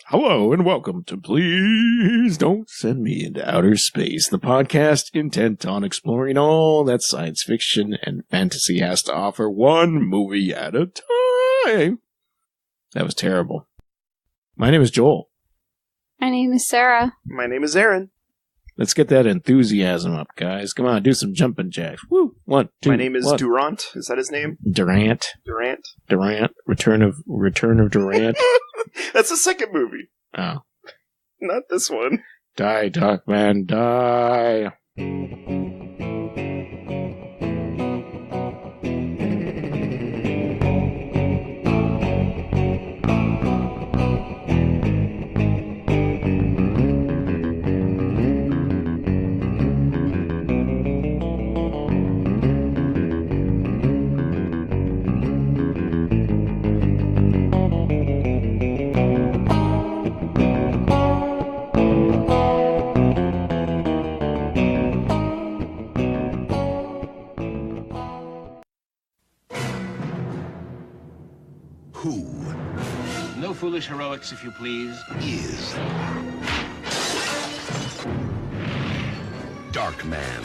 Hello and welcome to Please Don't Send Me Into Outer Space, the podcast intent on exploring all that science fiction and fantasy has to offer, one movie at a time. That was terrible. My name is Joel. My name is Sarah. My name is Aaron. Let's get that enthusiasm up, guys. Come on, do some jumping jacks. Woo! 1, 2. My name is Durant. Is that his name? Durant. Return of Durant. That's the second movie. Oh. Not this one. Die, Darkman, die. No foolish heroics, if you please. Is Darkman.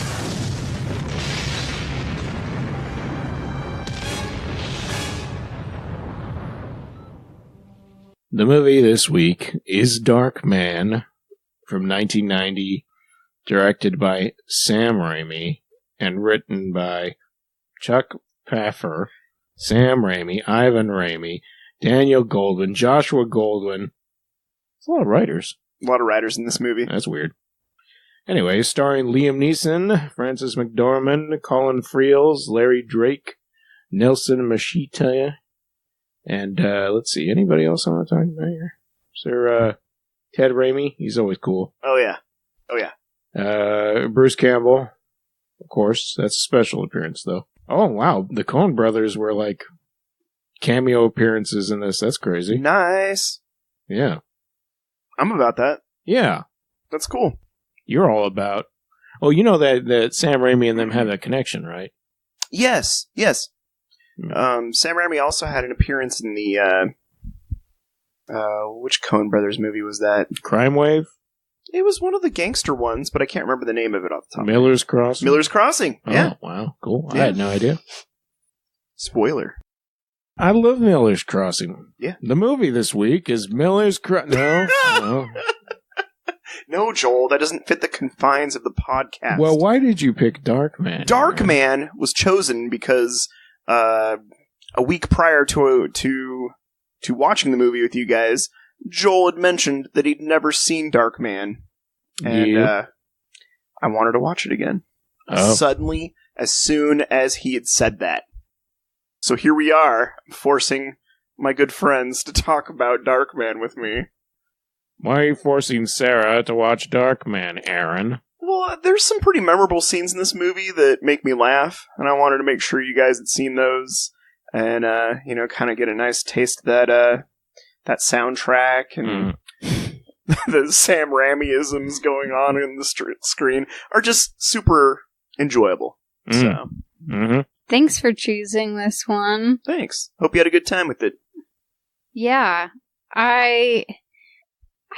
The movie this week is Darkman from 1990, directed by Sam Raimi and written by Chuck Paffer, Sam Raimi, Ivan Raimi, Daniel Goldwyn, Joshua Goldwyn. It's a lot of writers. A lot of writers in this movie. That's weird. Anyway, starring Liam Neeson, Frances McDormand, Colin Friels, Larry Drake, Nelson Machita, and let's see, anybody else I want to talk about here? Is there Ted Raimi? He's always cool. Oh, yeah. Bruce Campbell, of course. That's a special appearance, though. Oh, wow. The Coen brothers were like cameo appearances in this. That's crazy. Nice. Yeah. I'm about that. Yeah. That's cool. You're all about... Oh, you know that Sam Raimi and them have that connection, right? Yes. Sam Raimi also had an appearance in the... which Coen brothers movie was that? Crime Wave? It was one of the gangster ones, but I can't remember the name of it off the top. Miller's Crossing? Miller's Crossing, yeah. Oh, wow. Cool. Yeah. I had no idea. Spoiler. I love Miller's Crossing. Yeah. The movie this week is Miller's Crossing. No. No, Joel, that doesn't fit the confines of the podcast. Well, why did you pick Darkman? Darkman was chosen because a week prior to watching the movie with you guys, Joel had mentioned that he'd never seen Darkman, and I wanted to watch it again. Oh. Suddenly, as soon as he had said that. So here we are, forcing my good friends to talk about Darkman with me. Why are you forcing Sarah to watch Darkman, Aaron? Well, there's some pretty memorable scenes in this movie that make me laugh, and I wanted to make sure you guys had seen those, and, kind of get a nice taste of that soundtrack, and the Sam Raimi-isms going on in the screen are just super enjoyable. So, Thanks for choosing this one. thanks. Hope you had a good time with it. Yeah, I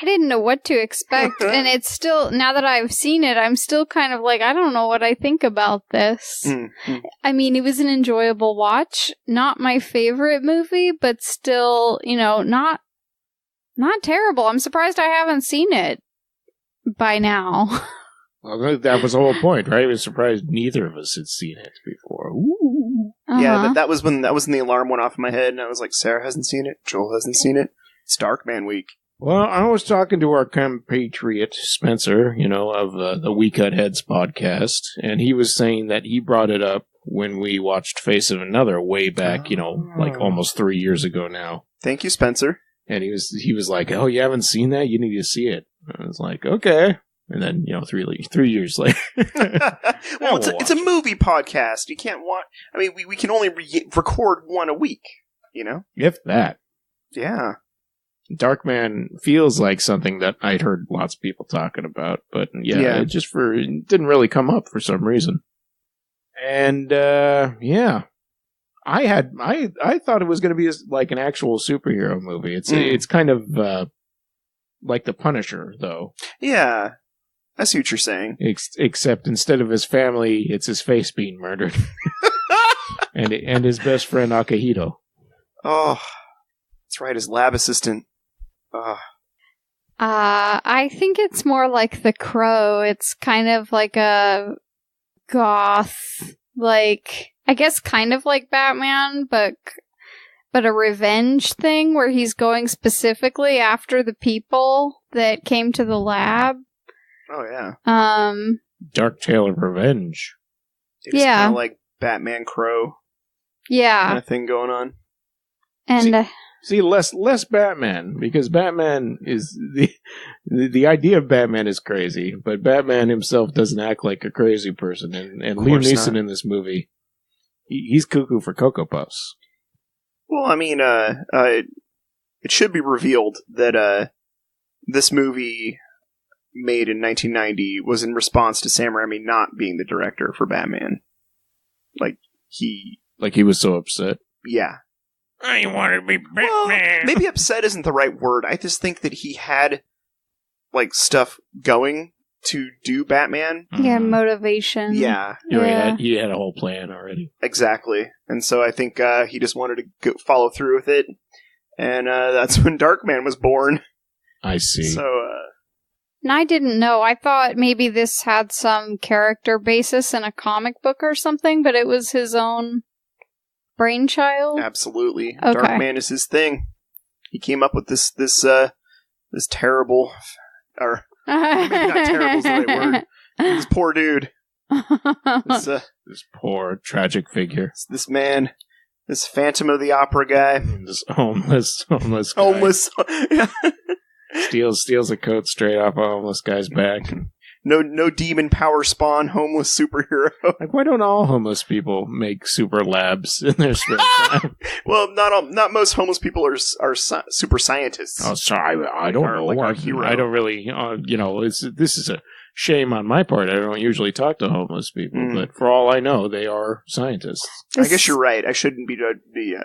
didn't know what to expect, and it's still, now that I've seen it, I'm still kind of like, I don't know what I think about this. Mm-hmm. I mean, it was an enjoyable watch. Not my favorite movie, but still, not terrible. I'm surprised I haven't seen it by now. Well, that was the whole point, right? I was surprised neither of us had seen it before. Ooh. Uh-huh. Yeah, that was when the alarm went off in my head, and I was like, Sarah hasn't seen it, Joel hasn't seen it. It's Darkman week. Well, I was talking to our compatriot, Spencer, of the We Cut Heads podcast, and he was saying that he brought it up when we watched Face of Another way back, like almost 3 years ago now. Thank you, Spencer. And he was like, "Oh, you haven't seen that? You need to see it." I was like, "Okay." And then, 3 years later. Well, it's a movie podcast. You can't watch... I mean, we can only record one a week, If that. Yeah. Darkman feels like something that I'd heard lots of people talking about, but it didn't really come up for some reason. And I thought it was going to be like an actual superhero movie. It's kind of like the Punisher, though. Yeah, I see what you're saying. Except instead of his family, it's his face being murdered. and his best friend, Akihito. Oh, that's right, his lab assistant. I think it's more like The Crow. It's kind of like a goth, like, I guess kind of like Batman, but a revenge thing where he's going specifically after the people that came to the lab. Oh, yeah. Dark Tale of Revenge. It's kind of like Batman Crow. Yeah. Kind of thing going on. And See, less Batman, because Batman is the idea of Batman is crazy, but Batman himself doesn't act like a crazy person, and Liam Neeson in this movie, he's cuckoo for Cocoa Puffs. Well, I mean, it should be revealed that this movie, made in 1990, was in response to Sam Raimi not being the director for Batman. Like he was so upset. Yeah. I want to be Batman. Well, maybe upset isn't the right word. I just think that he had, like, stuff going to do Batman. Yeah, motivation. Yeah. He had a whole plan already. Exactly. And so I think he just wanted to follow through with it. And that's when Darkman was born. I see. So, And I didn't know. I thought maybe this had some character basis in a comic book or something, but it was his own brainchild. Absolutely. Okay. Darkman is his thing. He came up with this terrible, or maybe not terrible is the right word. This poor dude. This poor tragic figure. This man, this Phantom of the Opera guy. This homeless guy. Homeless. Steals a coat straight off a homeless guy's back. No demon power spawn homeless superhero. Like, why don't all homeless people make super labs in their spare time? Well, not most homeless people are super scientists. Oh, sorry, I don't know. Like our hero. I don't really, this is a shame on my part. I don't usually talk to homeless people, but for all I know, they are scientists. I guess you're right. I shouldn't be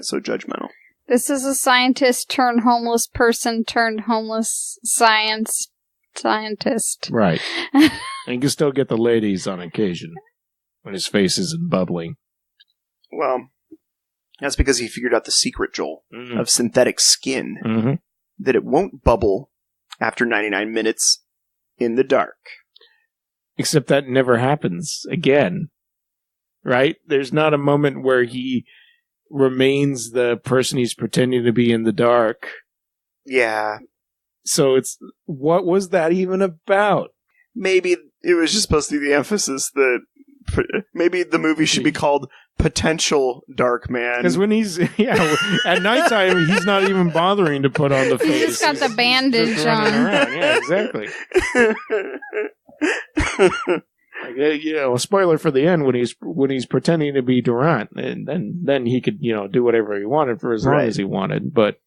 so judgmental. This is a scientist turned homeless person turned homeless scientist. Right. And you can still get the ladies on occasion when his face isn't bubbling. Well, that's because he figured out the secret, Joel, of synthetic skin. That it won't bubble after 99 minutes in the dark. Except that never happens again. Right? There's not a moment where he remains the person he's pretending to be in the dark. Yeah. So what was that even about? Maybe it was just supposed to be the emphasis that maybe the movie should be called Potential Darkman. Because when he's, at nighttime, he's not even bothering to put on the face. He's just got the bandage on. Around. Yeah, exactly. A spoiler for the end when he's pretending to be Durant, and then he could do whatever he wanted for as long as he wanted. But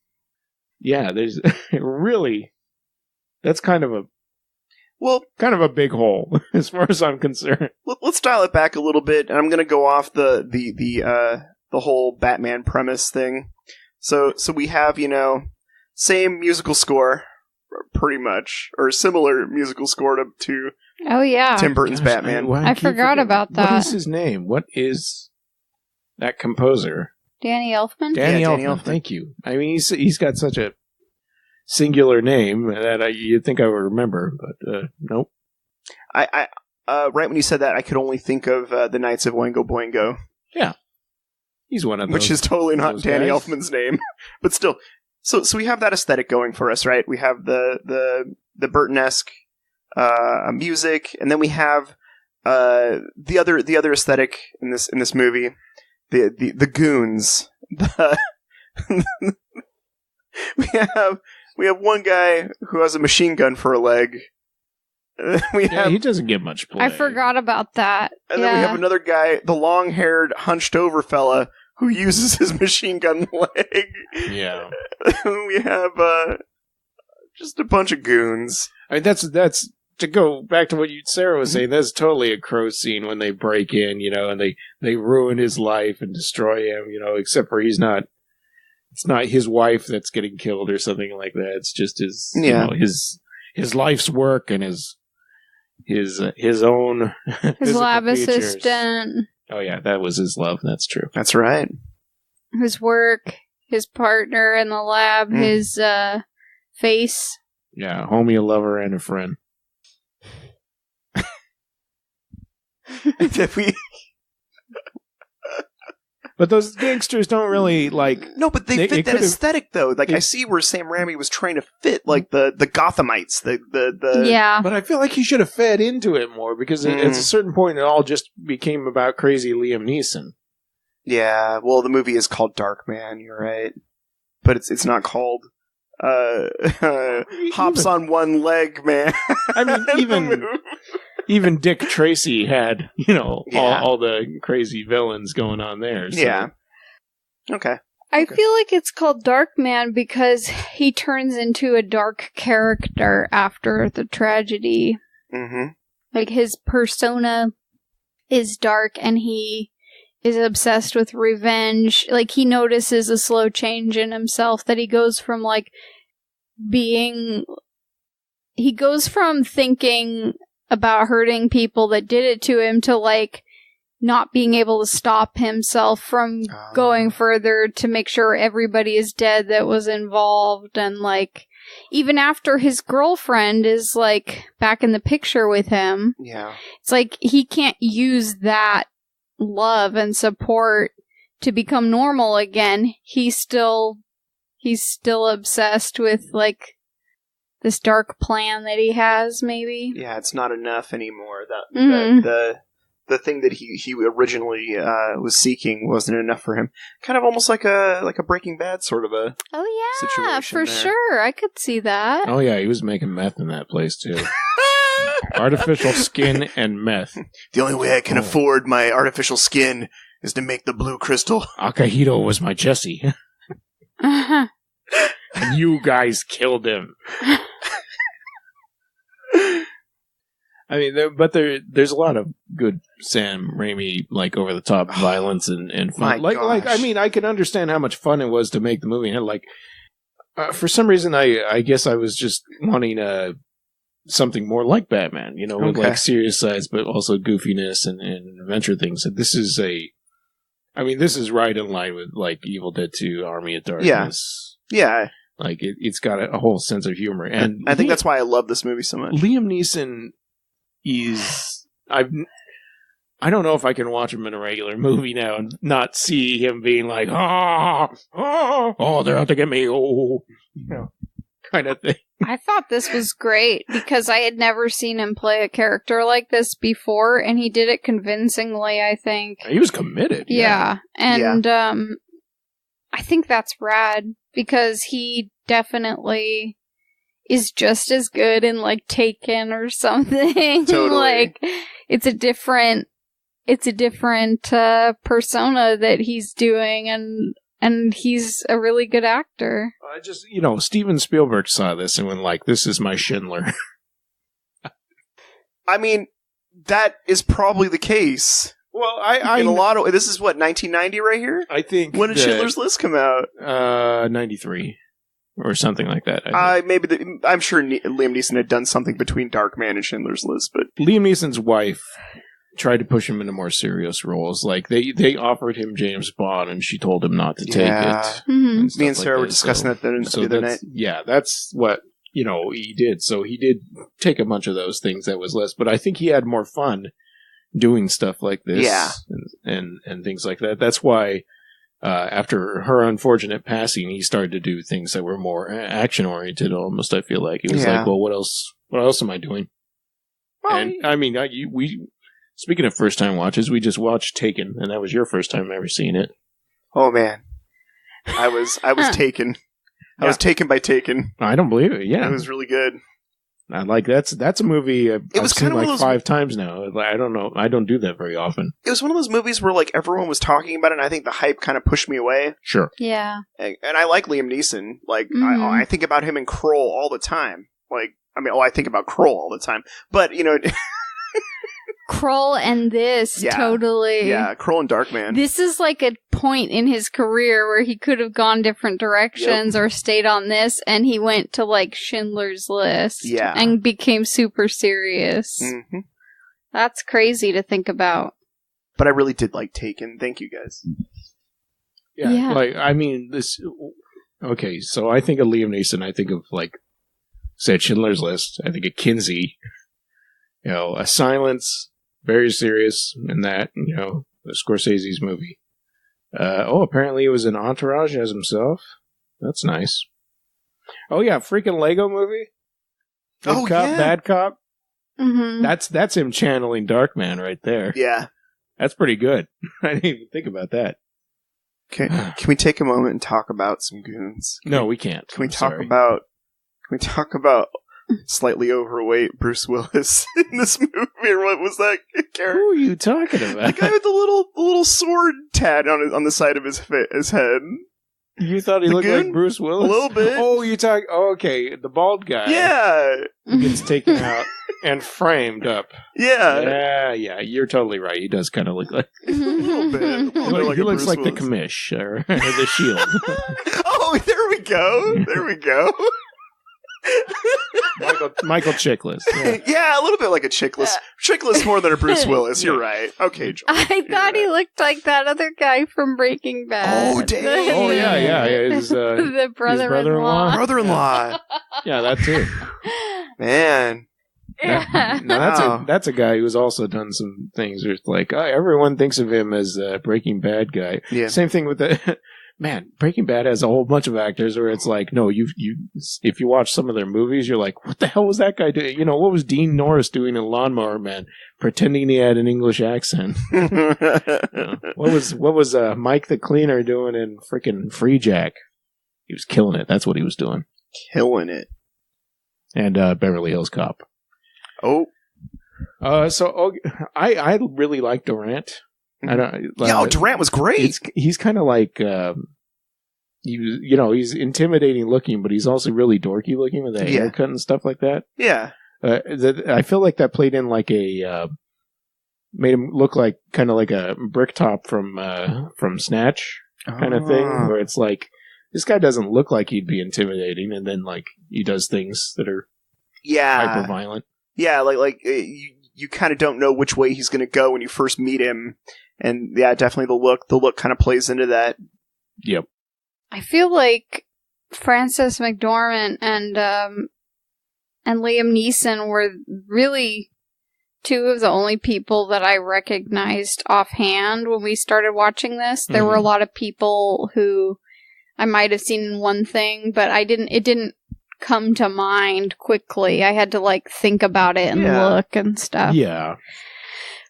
yeah, there's really that's kind of a big hole as far as I'm concerned. Let's dial it back a little bit, and I'm going to go off the whole Batman premise thing. So we have same musical score, pretty much, or similar musical score to oh yeah, Tim Burton's Batman. I forgot about that. What is his name? What is that composer? Danny Elfman? Danny Elfman, thank you. I mean, he's got such a singular name that you'd think I would remember, but nope. I right when you said that, I could only think of the Knights of Oingo Boingo. Yeah. He's one of those. Which is totally not Danny Elfman's name. But still. So we have that aesthetic going for us, right? We have the Burton-esque music, and then we have the other aesthetic in this movie. The goons. We have one guy who has a machine gun for a leg. He doesn't get much play. I forgot about that. And then we have another guy, the long-haired, hunched-over fella, who uses his machine gun leg. Yeah. We have just a bunch of goons. I mean, that's to go back to what Sarah was saying. That's totally a Crow scene when they break in, and they ruin his life and destroy him. Except for he's not It's not his wife that's getting killed or something like that. It's just his, his life's work and his own his lab features. assistant. Oh yeah, that was his love. That's true. That's right. His work, his partner in the lab, his face. Yeah, homie, a lover, and a friend. But those gangsters don't really like. No, but they fit that aesthetic though. Like I see where Sam Raimi was trying to fit like the Gothamites. The Yeah. But I feel like he should have fed into it more because at a certain point it all just became about crazy Liam Neeson. Yeah. Well, the movie is called Darkman. You're right, but it's not called Hops on One Leg Man. I mean, even Dick Tracy had, all the crazy villains going on there. So. Yeah. Okay. I feel like it's called Darkman because he turns into a dark character after the tragedy. Mm-hmm. Like his persona is dark and he is obsessed with revenge. Like he notices a slow change in himself that he goes from thinking about hurting people that did it to him to not being able to stop himself from going further to make sure everybody is dead that was involved. And even after his girlfriend is back in the picture with him, it's he can't use that love and support to become normal again. He's still obsessed with this dark plan that he has, maybe. Yeah, it's not enough anymore. The thing that he originally was seeking wasn't enough for him. Kind of almost like a Breaking Bad sort of a situation for there. Sure. I could see that. Oh yeah, he was making meth in that place too. Artificial skin and meth. The only way I can afford my artificial skin is to make the blue crystal. Akahito was my Jesse. And you guys killed him. I mean, there's a lot of good Sam Raimi, over the top violence and fun. I mean, I can understand how much fun it was to make the movie. And for some reason, I guess I was just wanting something more like Batman, with serious sides, but also goofiness and adventure things. And this is this is right in line with Evil Dead 2, Army of Darkness. Yeah. It's got a whole sense of humor. And I think that's why I love this movie so much. Liam Neeson is... I don't know if I can watch him in a regular movie now and not see him being they're out to get me, kind of thing. I thought this was great because I had never seen him play a character like this before, and he did it convincingly, I think. He was committed. Yeah. And I think that's rad because he definitely is just as good in Taken or something. Totally. It's a different persona that he's doing, and he's a really good actor. I just, Steven Spielberg saw this and went this is my Schindler. I mean, that is probably the case. Well, in a lot of... This is what, 1990 right here? I think... When did Schindler's List come out? 93. Or something like that. I'm sure Liam Neeson had done something between Darkman and Schindler's List, but... Liam Neeson's wife tried to push him into more serious roles. They offered him James Bond, and she told him not to take it. Mm-hmm. Me and Sarah were discussing that the other night. Yeah, that's what, he did. So he did take a bunch of those things that was less, but I think he had more fun doing stuff like this. Yeah. And things like that. That's why... after her unfortunate passing, he started to do things that were more action-oriented almost, I feel like. He was well, what else am I doing? Well, and, I mean, speaking of first-time watches, we just watched Taken, and that was your first time ever seeing it. Oh, man. I was taken. I was taken by Taken. I don't believe it, yeah. It was really good. That's a movie I've seen 5 times now. I don't know. I don't do that very often. It was one of those movies where everyone was talking about it, and I think the hype kind of pushed me away. Sure. Yeah. And I like Liam Neeson. I think about him in Kroll all the time. I think about Kroll all the time. But, Krull and this, totally. Yeah, Krull and Darkman. This is like a point in his career where he could have gone different directions or stayed on this, and he went to like Schindler's List and became super serious. Mm-hmm. That's crazy to think about. But I really did like Taken. Thank you, guys. Yeah. Like, I mean, this... Okay, so I think of Liam Neeson, I think of, like, said Schindler's List, I think of Kinsey, you know, A Silence, very serious in that, you know, Scorsese's movie. Apparently he was in Entourage as himself. That's nice. Oh, yeah, freaking Lego movie? Good Cop, Bad Cop? Mm-hmm. That's him channeling Darkman right there. Yeah. That's pretty good. I didn't even think about that. Can we take a moment and talk about some goons? No, we can't. Can we talk about slightly overweight Bruce Willis in this movie? Or what was that character? Who are you talking about? The guy with the little sword tat on the side of his head. You thought he looked like Bruce Willis? A little bit. Oh, you talk. Oh, okay, the bald guy. Yeah. Who gets taken out and framed up. Yeah. Yeah. You're totally right. He does kind of look like A little bit. he looks like the commish or the shield. Oh, there we go. Michael Chiklis. Yeah, a little bit like a Chiklis. Chiklis more than a Bruce Willis. You're right. Okay, Joel. I thought he looked like that other guy from Breaking Bad. Oh, damn. Oh, yeah. His, the brother-in-law. Brother-in-law. Yeah, that too. Man. That's a guy who's also done some things where it's like, everyone thinks of him as a Breaking Bad guy. Yeah. Same thing with the... Man, Breaking Bad has a whole bunch of actors where it's like, no, if you watch some of their movies, you're like, what the hell was that guy doing? You know, what was Dean Norris doing in Lawnmower Man? Pretending he had an English accent. What was Mike the Cleaner doing in freaking Free Jack? He was killing it. That's what he was doing. Killing it. And Beverly Hills Cop. Oh. I really like Durant. I don't. Durant was great. He's kind of like, he's intimidating looking, but he's also really dorky looking with that haircut and stuff like that. Yeah. I feel like that played in like made him look like kind of like a Bricktop from Snatch kind of thing, where it's like this guy doesn't look like he'd be intimidating, and then like he does things that are hyper violent. Yeah, like you kind of don't know which way he's going to go when you first meet him. And yeah, definitely the look kind of plays into that. Yep. I feel like Frances McDormand and Liam Neeson were really two of the only people that I recognized offhand when we started watching this. There were a lot of people who I might have seen in one thing, but it didn't come to mind quickly. I had to like think about it and look and stuff. Yeah.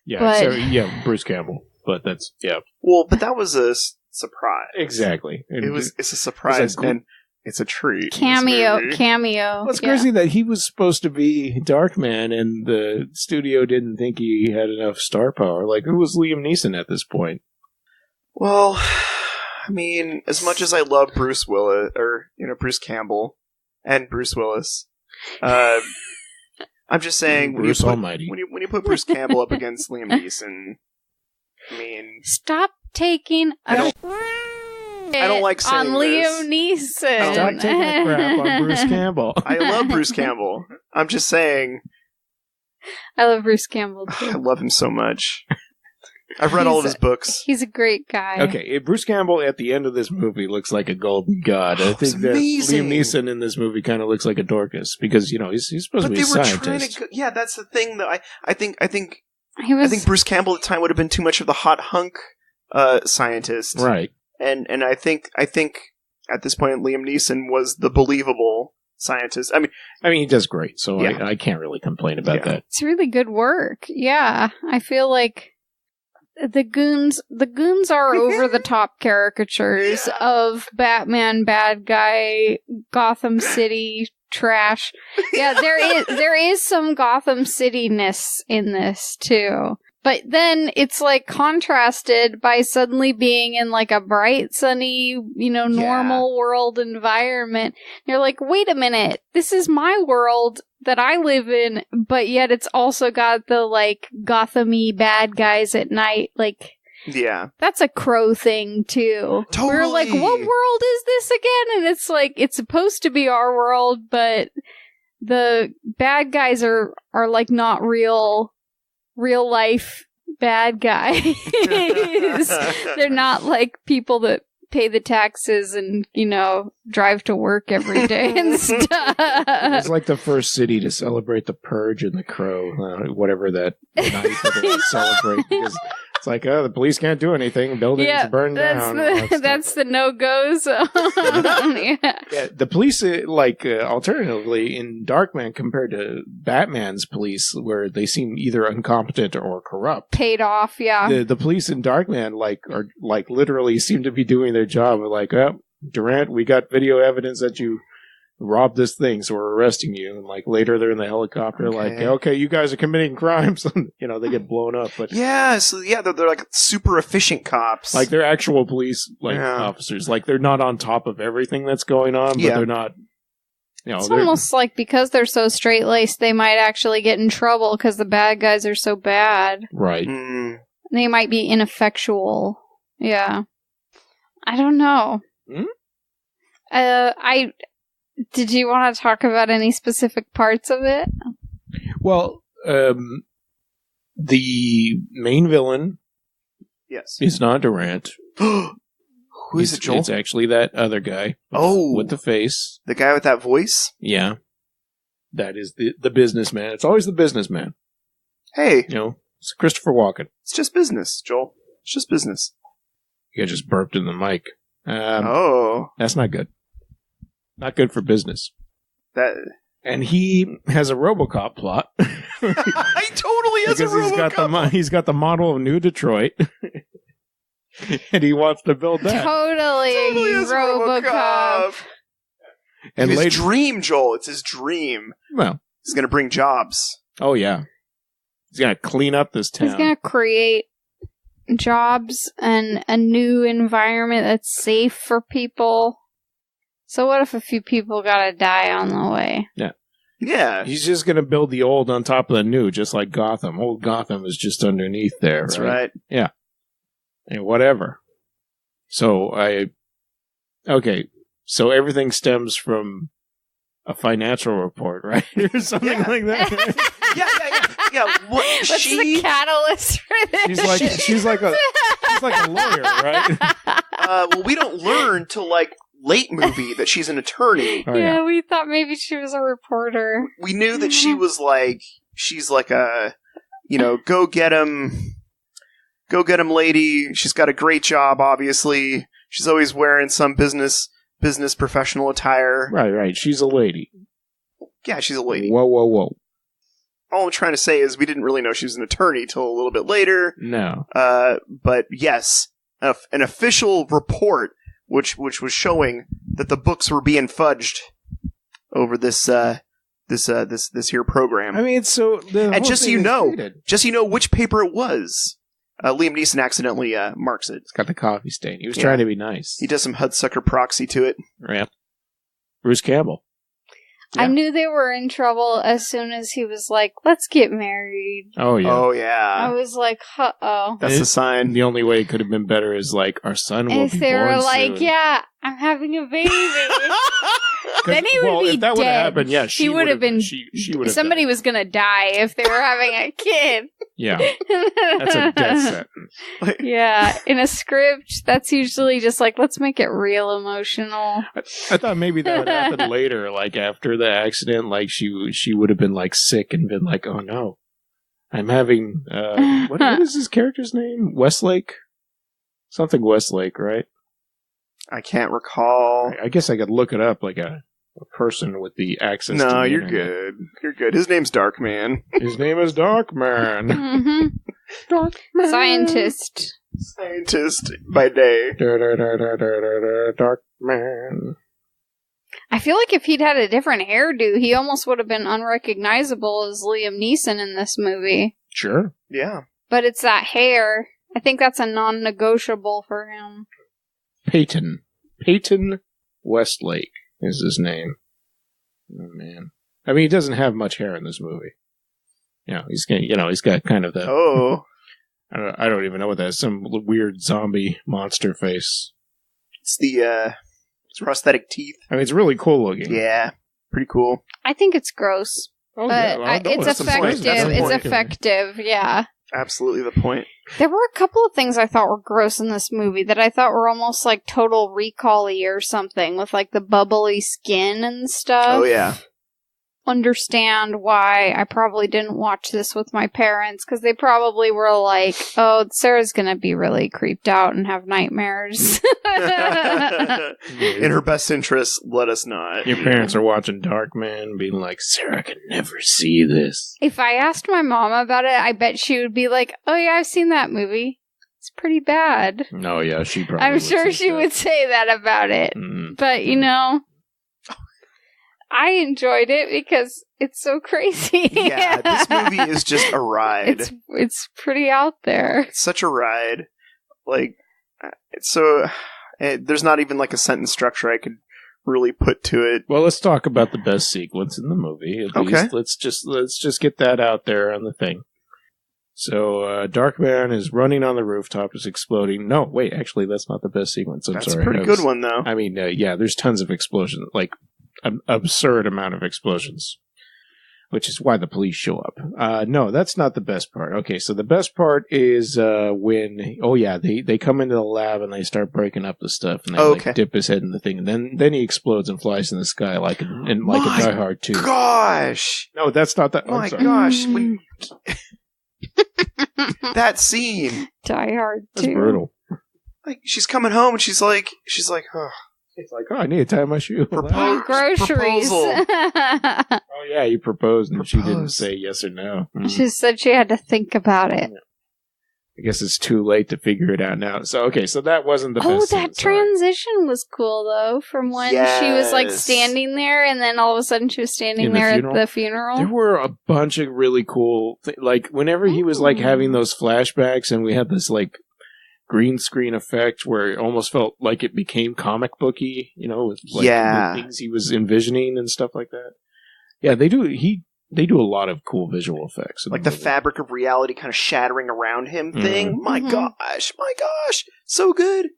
Yeah. Bruce Campbell. But that's, Well, but that was a surprise. Exactly. It's a surprise, and it's a treat. Cameo. Well, it's crazy that he was supposed to be Darkman, and the studio didn't think he had enough star power. Like, who was Liam Neeson at this point? Well, I mean, as much as I love Bruce Willis, or, Bruce Campbell, and Bruce Willis, I'm just saying, Bruce Almighty. When you put Bruce Campbell up against Liam Neeson, I mean... Stop taking I don't like saying on Liam Neeson. Stop taking a crap on Bruce Campbell. I love Bruce Campbell. I'm just saying... I love Bruce Campbell, too. I love him so much. I've read all of his books. He's a great guy. Okay, Bruce Campbell at the end of this movie looks like a golden god. I think that Liam Neeson in this movie kind of looks like a Dorcas because he's supposed to be a scientist. Yeah, that's the thing though. I think Bruce Campbell at the time would have been too much of the hot hunk scientist, right? And I think at this point Liam Neeson was the believable scientist. I mean he does great, so I can't really complain about that. It's really good work. Yeah, I feel like. The goons are over the top caricatures of Batman, bad guy, Gotham City trash. Yeah, there is some Gotham City-ness in this too. But then it's like contrasted by suddenly being in like a bright, sunny, normal world environment. You're like, wait a minute, this is my world that I live in, but yet it's also got the like Gotham-y bad guys at night. Like, yeah, that's a Crow thing too. Totally. We're like, what world is this again? And it's like, it's supposed to be our world, but the bad guys are like not real life bad guys. They're not like people that pay the taxes and, drive to work every day and stuff. It's like the first city to celebrate the Purge and the Crow, whatever that night that they celebrate, because it's like, the police can't do anything. Buildings burned down. That's the no-go zone. Yeah, the police, alternatively, in Darkman compared to Batman's police, where they seem either incompetent or corrupt. Paid off, yeah. The police in Darkman, are literally seem to be doing their job. Like, Durant, we got video evidence that you robbed this thing, so we're arresting you. And later they're in the helicopter, okay, you guys are committing crimes. They get blown up. But they're like super efficient cops. They're actual police officers. They're not on top of everything that's going on, but they're not. It's almost like because they're so straight-laced, they might actually get in trouble because the bad guys are so bad. Right. They might be ineffectual. Yeah. I don't know. Did you want to talk about any specific parts of it? Well, the main villain is not Durant. Who is it, Joel? It's actually that other guy. With the face. The guy with that voice? Yeah. That is the businessman. It's always the businessman. Hey. It's Christopher Walken. It's just business, Joel. It's just business. You just burped in the mic. That's not good. Not good for business. And he has a RoboCop plot. He totally has a RoboCop. He's got the model of New Detroit. And he wants to build that. Totally has RoboCop. And his dream, Joel. It's his dream. Well, he's going to bring jobs. Oh, yeah. He's going to clean up this town. He's going to create jobs and a new environment that's safe for people. So what if a few people gotta die on the way? Yeah. Yeah. He's just going to build the old on top of the new, just like Gotham. Old Gotham is just underneath there. That's right. Yeah. And whatever. So so everything stems from a financial report, right? Or something like that. Yeah. What's the catalyst for this? She's like a lawyer, right? Well, we don't learn till late movie that she's an attorney. Oh, yeah, we thought maybe she was a reporter. We knew that she was she's like a, go get him lady. She's got a great job, obviously. She's always wearing some business professional attire. Right. She's a lady. Yeah, she's a lady. Whoa. All I'm trying to say is we didn't really know she was an attorney till a little bit later. No. But yes, an official report which was showing that the books were being fudged over this here program. I mean, so and just so you know which paper it was. Liam Neeson accidentally marks it. It's got the coffee stain. He was trying to be nice. He does some Hudsucker proxy to it. Yeah. Bruce Campbell. Yeah. I knew they were in trouble as soon as he was like, let's get married. Oh, yeah. I was like, uh-oh. That's the sign. The only way it could have been better is our son will be born soon. If they were like, yeah, I'm having a baby. Then he would be if that dead. Would have happened, yeah, she would have been. She would have. Somebody was gonna die if they were having a kid. Yeah, that's a death sentence. Yeah, in a script, that's usually just let's make it real emotional. I thought maybe that would happen later, after the accident, she would have been sick and been oh no, I'm having what is his character's name? Westlake, something Westlake, right? I can't recall. I guess I could look it up a person with the access to the you're internet. good. You're good. His name's Darkman. His name is Darkman. Mm-hmm. Darkman. Scientist by day. Darkman. I feel like if he'd had a different hairdo, he almost would have been unrecognizable as Liam Neeson in this movie. Sure. Yeah. But it's that hair. I think that's a non-negotiable for him. Peyton Westlake is his name. Oh, man. I mean, he doesn't have much hair in this movie. He's got kind of that. Oh. I don't even know what that is. Some weird zombie monster face. It's the prosthetic teeth. I mean, it's really cool looking. Yeah. Pretty cool. I think it's gross. Oh, But yeah. it's effective. It's effective, yeah. Absolutely the point. There were a couple of things I thought were gross in this movie that I thought were almost like Total Recall-y or something, with like the bubbly skin and stuff. Oh, yeah. Understand why I probably didn't watch this with my parents, because they probably were like, oh, Sarah's gonna be really creeped out and have nightmares. In her best interest, let us not. Your parents are watching Darkman being like, Sarah can never see this. If I asked my mom about it, I bet she would be like, oh yeah, I've seen that movie. It's pretty bad. No, yeah, she probably I'm sure she would say that about it. Mm. But, I enjoyed it because it's so crazy. Yeah, this movie is just a ride. It's pretty out there. It's such a ride. Like, there's not even like a sentence structure I could really put to it. Well, let's talk about the best sequence in the movie. At Okay. least. Let's just get that out there on the thing. So, Darkman is running on the rooftop, is exploding. No, wait, actually, that's not the best sequence. I'm That's sorry. a pretty good one, though. I mean, yeah, there's tons of explosions, like an absurd amount of explosions, which is why the police show up. No, that's not the best part. Okay, so the best part is when, they come into the lab and they start breaking up the stuff, and they dip his head in the thing, and then he explodes and flies in the sky like a Die Hard 2. Gosh! No, that's not that. My gosh! That scene. Die Hard 2. That's brutal. Like, she's coming home and she's like, oh. It's like, I need to tie my shoe. Groceries. Proposal. Oh yeah, you proposed and she didn't say yes or no. She said she had to think about it. I guess it's too late to figure it out now. So that wasn't the best. Oh, that transition was cool though, from when she was like Yes. standing there, and then all of a sudden she was standing there at the funeral. There were a bunch of really cool, like whenever he was like having those flashbacks, and we had this like green screen effect where it almost felt like it became comic booky, with like the things he was envisioning and stuff like that. Yeah, they do. They do a lot of cool visual effects. Like the fabric of reality kind of shattering around him thing. My gosh. So good.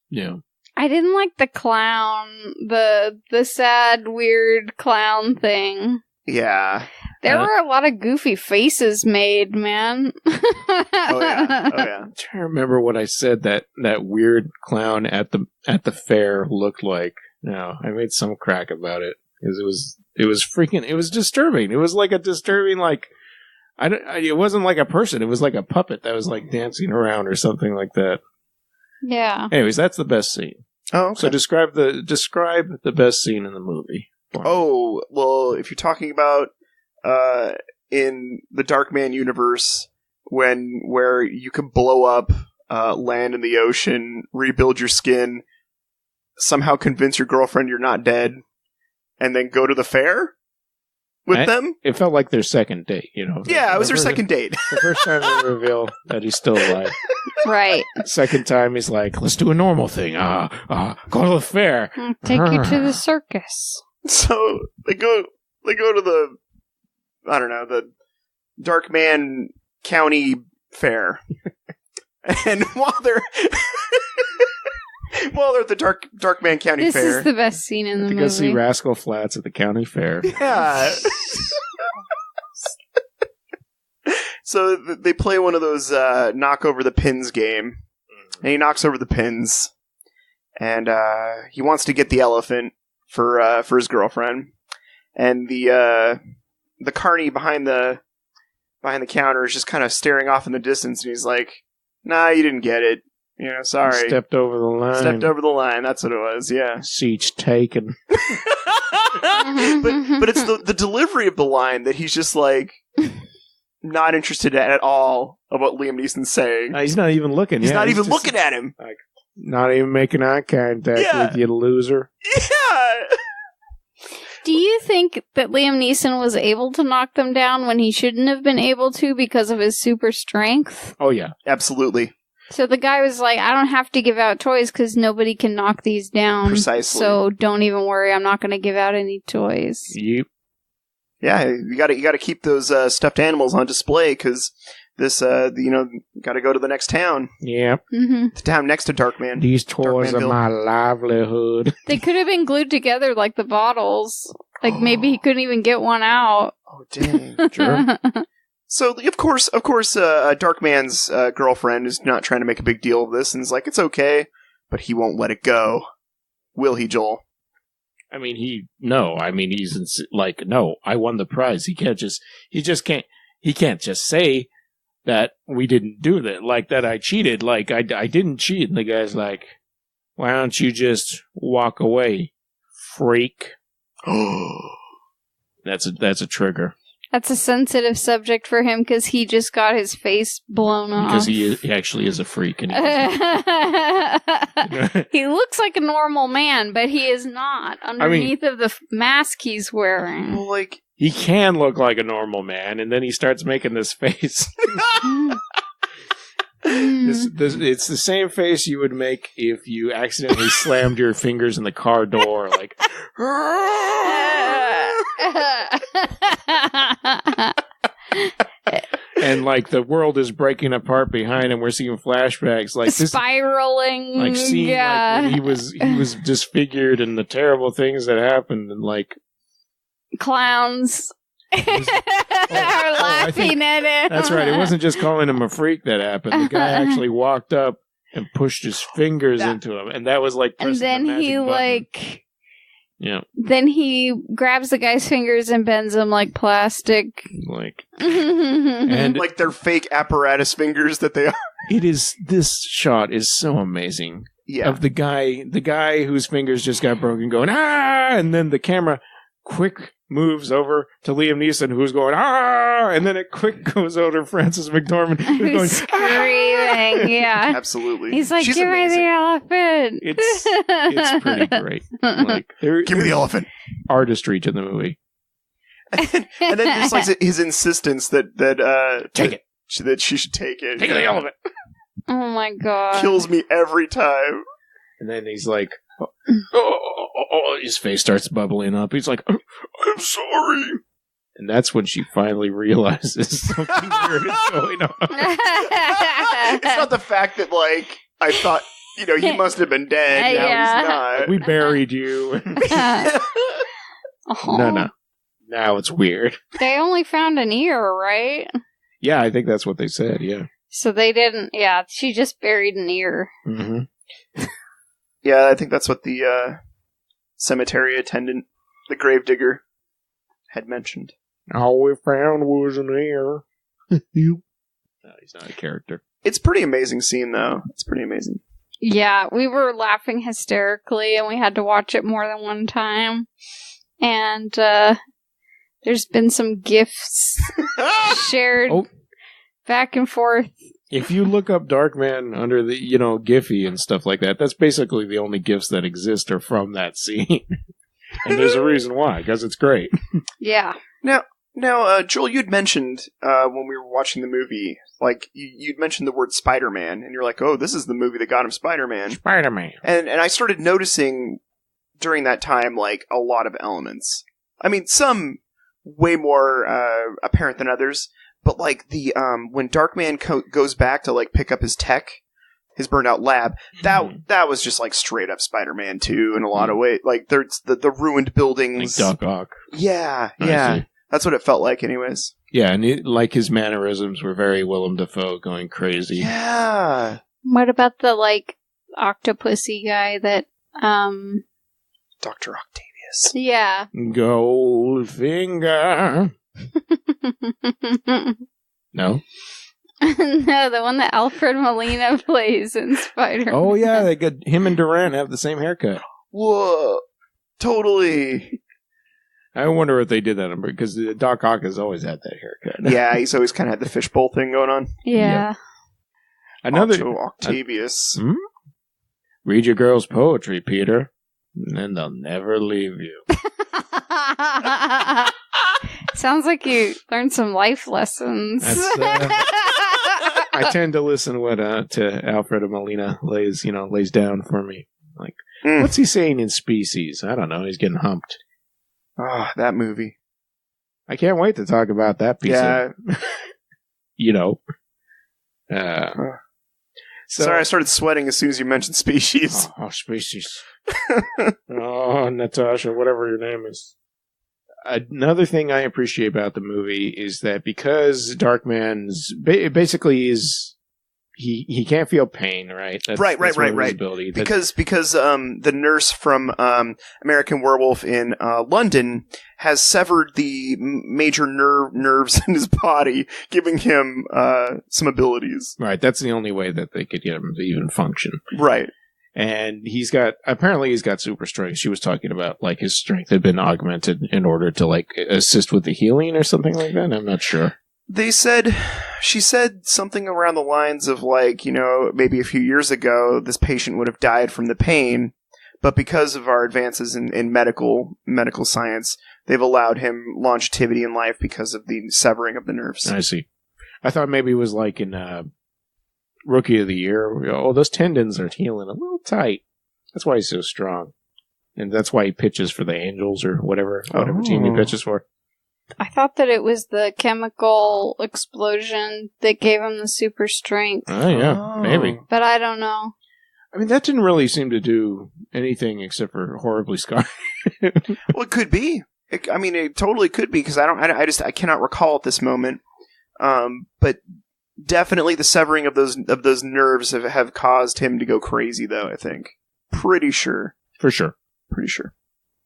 Yeah. I didn't like the clown, the sad, weird clown thing. Yeah. There were a lot of goofy faces made, man. Oh yeah. I'm trying to remember what I said that weird clown at the fair looked like. No, I made some crack about it because it was disturbing. It was like a disturbing, like, it wasn't like a person. It was like a puppet that was like dancing around or something like that. Yeah. Anyways, that's the best scene. Oh, okay. So describe the best scene in the movie. Oh, well, if you're talking about in the Darkman universe, where you can blow up land in the ocean, rebuild your skin, somehow convince your girlfriend you're not dead, and then go to the fair with them? It felt like their second date, Yeah, it was their second date. The first time they reveal that he's still alive. Right. Second time he's like, let's do a normal thing. Go to the fair. I'll take you to the circus. So they go to the, I don't know, the Darkman County Fair. And while they're at the Darkman County Fair. This is the best scene in the movie. Go see Rascal Flatts at the county fair. Yeah. So they play one of those knock over the pins game. And he knocks over the pins. And he wants to get the elephant for his girlfriend. And the carny behind the counter is just kind of staring off in the distance, and he's like, "Nah, you didn't get it. Sorry. Stepped over the line. Stepped over the line. That's what it was. Yeah. Seat's taken." but it's the delivery of the line that he's just like not interested at all of what Liam Neeson's saying. He's not even looking. He's not even looking at him. Like, not even making eye contact with you, loser. Yeah. Do you think that Liam Neeson was able to knock them down when he shouldn't have been able to because of his super strength? Oh, yeah. Absolutely. So the guy was like, I don't have to give out toys because nobody can knock these down. Precisely. So don't even worry, I'm not going to give out any toys. Yep. Yeah, you got to keep those stuffed animals on display because this, got to go to the next town. Yep. Mm-hmm. The town next to Darkman. These toys are Darkmanville. my livelihood. They could have been glued together like the bottles. Like maybe he couldn't even get one out. Oh, dang. Sure. So, of course, Darkman's girlfriend is not trying to make a big deal of this and is like, it's okay, but he won't let it go. Will he, Joel? I mean, he's like, no, I won the prize. He can't just say that we didn't do that, like that I cheated, like I didn't cheat. And the guy's like, why don't you just walk away, freak? That's a trigger. That's a sensitive subject for him because he just got his face blown off. Because he actually is a freak. And he looks like a normal man, but he is not underneath of the mask he's wearing. Well, like, he can look like a normal man, and then he starts making this face. It's the same face you would make if you accidentally slammed your fingers in the car door, like. And like the world is breaking apart behind him. We're seeing flashbacks, like this, spiraling. like seeing yeah. like when he was disfigured and the terrible things that happened, and like clowns are laughing at him. That's right. It wasn't just calling him a freak that happened. The guy actually walked up and pushed his fingers into him, and that was like. And then he button. like. Yeah. Then he grabs the guy's fingers and bends them like plastic. Like. And like they're fake apparatus fingers that they are. This shot is so amazing. Yeah. Of the guy whose fingers just got broken going, ah! And then the camera quick moves over to Liam Neeson, who's going, ah! And then it quick goes over to Frances McDormand, who's going, screaming. Yeah. Absolutely. He's like, She's give amazing. me the elephant. It's pretty great. Like, give me the elephant. Artistry to the movie. And then just like his insistence that Take it. That she should take it. Take the elephant. Oh my god. Kills me every time. And then he's like, his face starts bubbling up. He's like, I'm sorry. And that's when she finally realizes something weird is going on. It's not the fact that, like, I thought, he must have been dead. Now he's not. We buried you. No. Now it's weird. They only found an ear, right? Yeah, I think that's what they said, yeah. So they didn't, yeah, she just buried an ear. Mm-hmm. Yeah, I think that's what the cemetery attendant, the gravedigger, had mentioned. All we found was an ear. No, he's not a character. It's a pretty amazing scene, though. It's pretty amazing. Yeah, we were laughing hysterically, and we had to watch it more than one time. And there's been some GIFs shared back and forth. If you look up Darkman under the, Giphy and stuff like that, that's basically the only GIFs that exist are from that scene. And there's a reason why, because it's great. Yeah. Now, Joel, you'd mentioned when we were watching the movie, like, you'd mentioned the word Spider-Man, and you're like, oh, this is the movie that got him Spider-Man. Spider-Man. And I started noticing during that time, like, a lot of elements. I mean, some way more apparent than others, but, like, the when Darkman goes back to, like, pick up his tech, his burned out lab, that was just, like, straight up Spider-Man 2 in a lot of ways. Like, there's the ruined buildings. Like Doc Ock. Yeah. That's what it felt like anyways. Yeah, and his mannerisms were very Willem Dafoe going crazy. Yeah. What about the, like, octopusy guy that, Dr. Octavius. Yeah. Goldfinger. No? No, the one that Alfred Molina plays in Spider-Man. Oh, yeah, they got him and Durant have the same haircut. Whoa. Totally. I wonder if they did that because Doc Ock has always had that haircut. Yeah, he's always kind of had the fishbowl thing going on. Yeah. Octavius. Read your girl's poetry, Peter, and then they'll never leave you. Sounds like you learned some life lessons. I tend to listen to Alfredo Molina lays down for me. Like, what's he saying in Species? I don't know. He's getting humped. Oh, that movie. I can't wait to talk about that piece of, So, sorry, I started sweating as soon as you mentioned Species. Oh, Species. Oh, Natasha, whatever your name is. Another thing I appreciate about the movie is that because Darkman's basically is he can't feel pain, right? That's right. Ability. Because the nurse from American Werewolf in London has severed the major nerves in his body, giving him some abilities. Right, that's the only way that they could get him to even function. Right. And he's got super strength. She was talking about like his strength had been augmented in order to like assist with the healing or something like that. I'm not sure. She said something around the lines of like, maybe a few years ago, this patient would have died from the pain, but because of our advances in medical science, they've allowed him longevity in life because of the severing of the nerves. I see. I thought maybe it was like in Rookie of the Year. Oh, those tendons are healing a little tight. That's why he's so strong. And that's why he pitches for the Angels or whatever team he pitches for. I thought that it was the chemical explosion that gave him the super strength. Oh, yeah. Maybe. But I don't know. I mean, that didn't really seem to do anything except for horribly scar. Well, it could be. It totally could be, because I cannot recall at this moment. But definitely the severing of those nerves have caused him to go crazy, though, I think. Pretty sure. For sure. Pretty sure.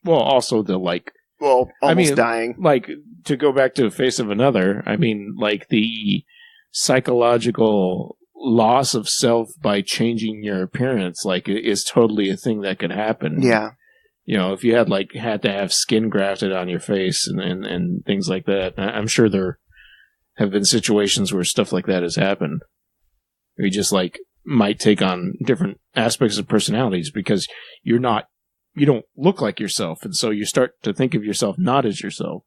Well, also the, like... Well, almost dying. Like, to go back to Face of Another, I mean, like, the psychological loss of self by changing your appearance, like, is totally a thing that could happen. Yeah. If you had to have skin grafted on your face and things like that, I'm sure there have been situations where stuff like that has happened. You just, like, might take on different aspects of personalities because you don't look like yourself, and so you start to think of yourself not as yourself.